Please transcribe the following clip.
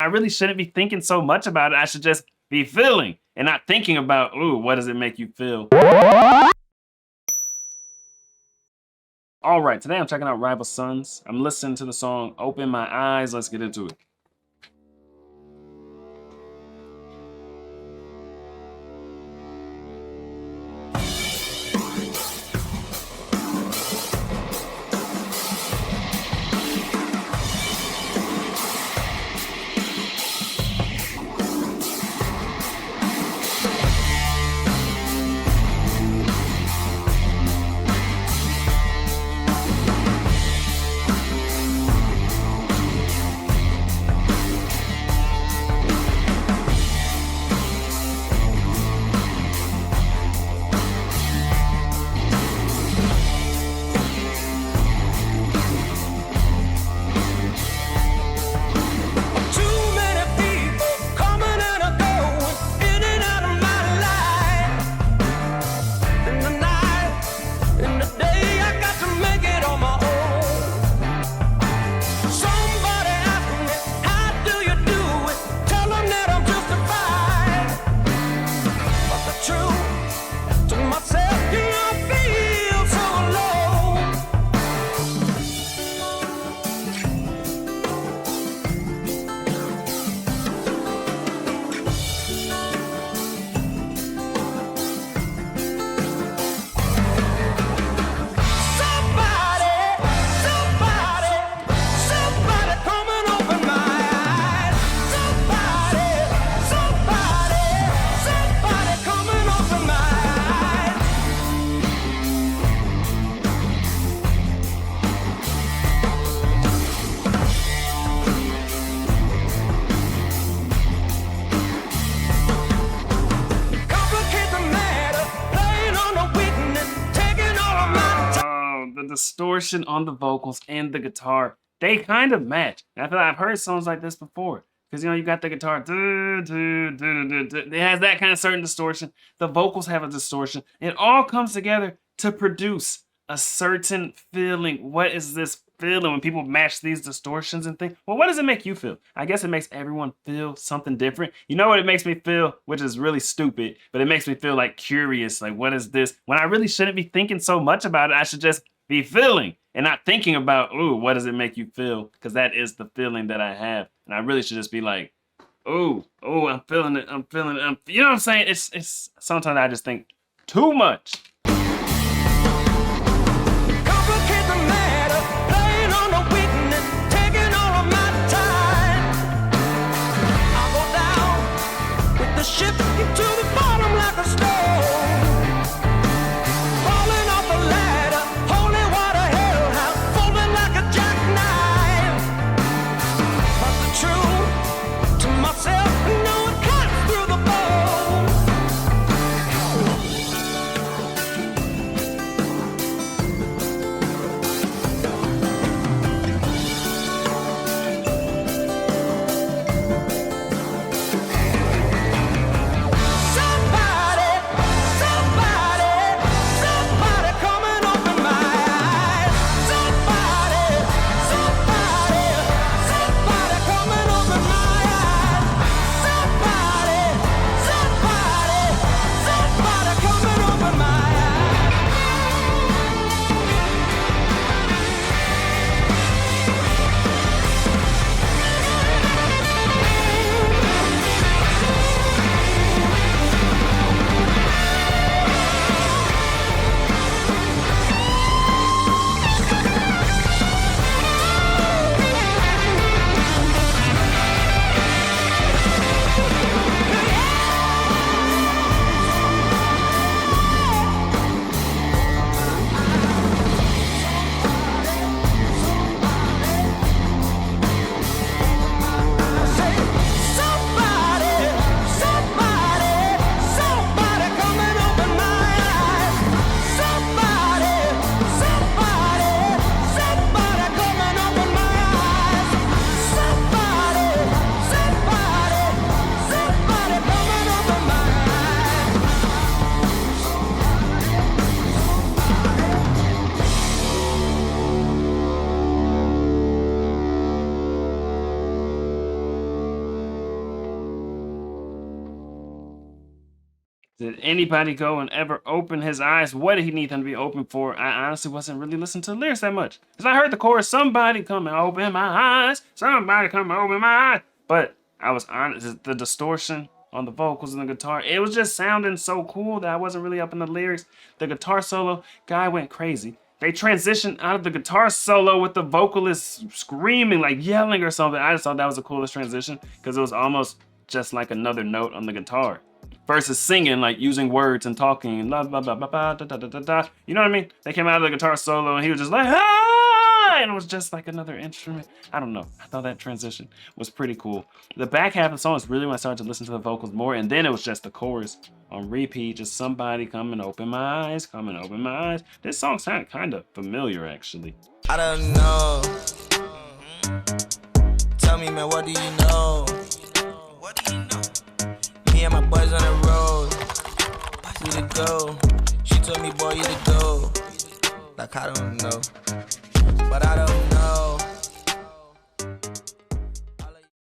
I really shouldn't be thinking so much about it. I should just be feeling and not thinking about, ooh, what does it make you feel? All right, today I'm checking out Rival Sons. I'm listening to the song Open My Eyes. Let's get into it. The distortion on the vocals and the guitar, they kind of match. And I feel like I've heard songs like this before. Because, you got the guitar, it has that kind of certain distortion. The vocals have a distortion. It all comes together to produce a certain feeling. What is this feeling when people match these distortions and things? Well, what does it make you feel? I guess it makes everyone feel something different. You know what it makes me feel? Which is really stupid, but it makes me feel like curious. Like, what is this? When I really shouldn't be thinking so much about it, I should just be feeling and not thinking about, ooh, what does it make you feel? Because that is the feeling that I have. And I really should just be like, ooh, I'm feeling it. I'm feeling it. You know what I'm saying? It's sometimes I just think too much. Ship to the bottom like a stone, falling off the ladder, holy water hellhound, folding like a jackknife. But the truth to myself, no, it cuts through the bone. Did anybody go and ever open his eyes? What did he need them to be open for? I honestly wasn't really listening to the lyrics that much. Because I heard the chorus, somebody come and open my eyes. Somebody come and open my eyes. But I was honest, the distortion on the vocals and the guitar, it was just sounding so cool that I wasn't really up in the lyrics. The guitar solo, guy went crazy. They transitioned out of the guitar solo with the vocalist screaming, like yelling or something. I just thought that was the coolest transition because it was almost just like another note on the guitar versus singing, like using words and talking, blah, blah, blah, blah, blah, da, da, da, da, da. You know what I mean? They came out of the guitar solo and he was just like, ah! And it was just like another instrument. I don't know. I thought that transition was pretty cool. The back half of the song is really when I started to listen to the vocals more, and then it was just the chorus on repeat, just somebody come and open my eyes, come and open my eyes. This song sounded kind of familiar, actually. I don't know. Tell me, man, what do you know? What do you know? Me and my boys on the road. We to go. She told me, boy, you to go. Like, I don't know.